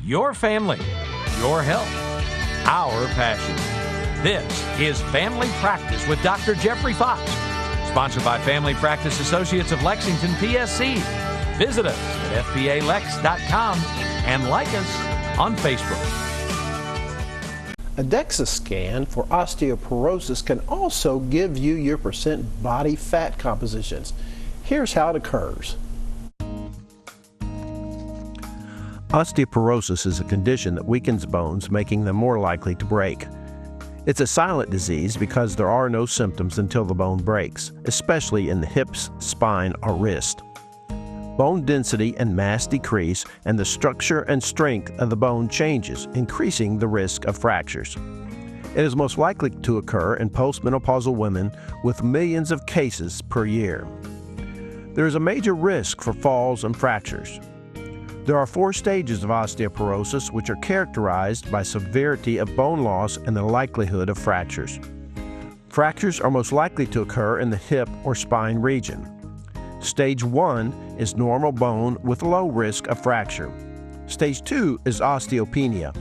Your family, your health, our passion. This is Family Practice with Dr. Jeffrey Fox, sponsored by Family Practice Associates of Lexington, PSC. Visit us at fpalex.com and like us on Facebook. A DEXA scan for osteoporosis can also give you your percent body fat compositions. Here's how it occurs. Osteoporosis is a condition that weakens bones, making them more likely to break. It's a silent disease because there are no symptoms until the bone breaks, especially in the hips, spine, or wrist. Bone density and mass decrease, and the structure and strength of the bone changes, increasing the risk of fractures. It is most likely to occur in postmenopausal women, with millions of cases per year. There is a major risk for falls and fractures. There are 4 stages of osteoporosis, which are characterized by severity of bone loss and the likelihood of fractures. Fractures are most likely to occur in the hip or spine region. Stage 1 is normal bone with low risk of fracture. Stage 2 is osteopenia.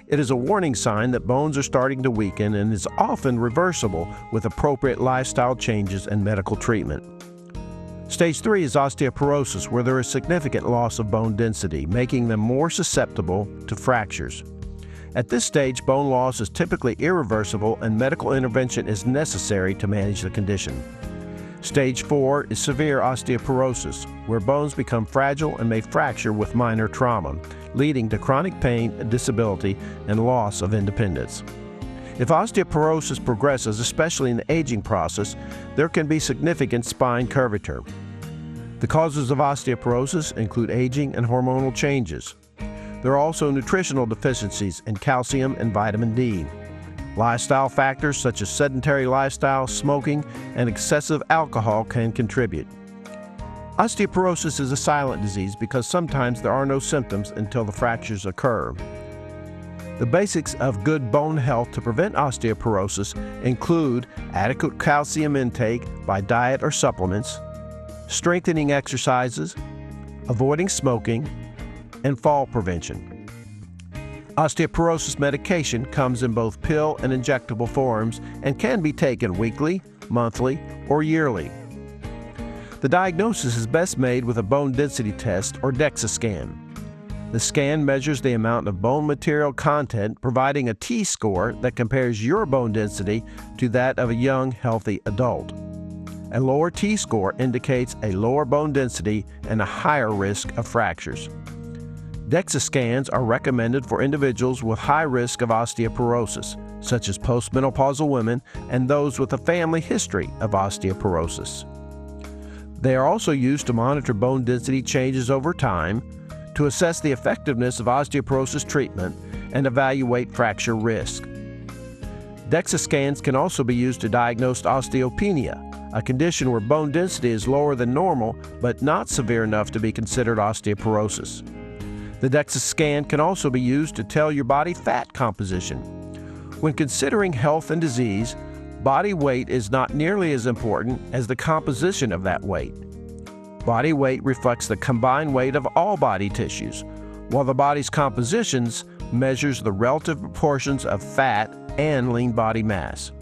It is a warning sign that bones are starting to weaken and is often reversible with appropriate lifestyle changes and medical treatment. Stage 3 is osteoporosis, where there is significant loss of bone density, making them more susceptible to fractures. At this stage, bone loss is typically irreversible and medical intervention is necessary to manage the condition. Stage 4 is severe osteoporosis, where bones become fragile and may fracture with minor trauma, leading to chronic pain, disability, and loss of independence. If osteoporosis progresses, especially in the aging process, there can be significant spine curvature. The causes of osteoporosis include aging and hormonal changes. There are also nutritional deficiencies in calcium and vitamin D. Lifestyle factors such as sedentary lifestyle, smoking, and excessive alcohol can contribute. Osteoporosis is a silent disease because sometimes there are no symptoms until the fractures occur. The basics of good bone health to prevent osteoporosis include adequate calcium intake by diet or supplements, strengthening exercises, avoiding smoking, and fall prevention. Osteoporosis medication comes in both pill and injectable forms and can be taken weekly, monthly, or yearly. The diagnosis is best made with a bone density test or DEXA scan. The scan measures the amount of bone material content, providing a T-score that compares your bone density to that of a young, healthy adult. A lower T-score indicates a lower bone density and a higher risk of fractures. DEXA scans are recommended for individuals with high risk of osteoporosis, such as postmenopausal women and those with a family history of osteoporosis. They are also used to monitor bone density changes over time, to assess the effectiveness of osteoporosis treatment, and evaluate fracture risk. DEXA scans can also be used to diagnose osteopenia, a condition where bone density is lower than normal but not severe enough to be considered osteoporosis. The DEXA scan can also be used to tell your body fat composition. When considering health and disease, body weight is not nearly as important as the composition of that weight. Body weight reflects the combined weight of all body tissues, while the body's compositions measures the relative proportions of fat and lean body mass.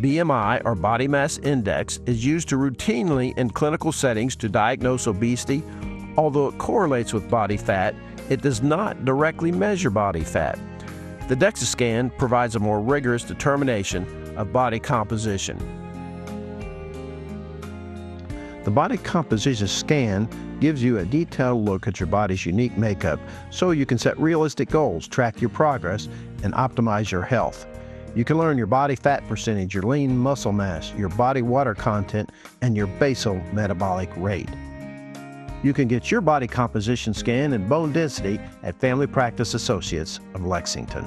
BMI, or body mass index, is used to routinely in clinical settings to diagnose obesity. Although it correlates with body fat, it does not directly measure body fat. The DEXA scan provides a more rigorous determination of body composition. The body composition scan gives you a detailed look at your body's unique makeup so you can set realistic goals, track your progress, and optimize your health. You can learn your body fat percentage, your lean muscle mass, your body water content, and your basal metabolic rate. You can get your body composition scan and bone density at Family Practice Associates of Lexington.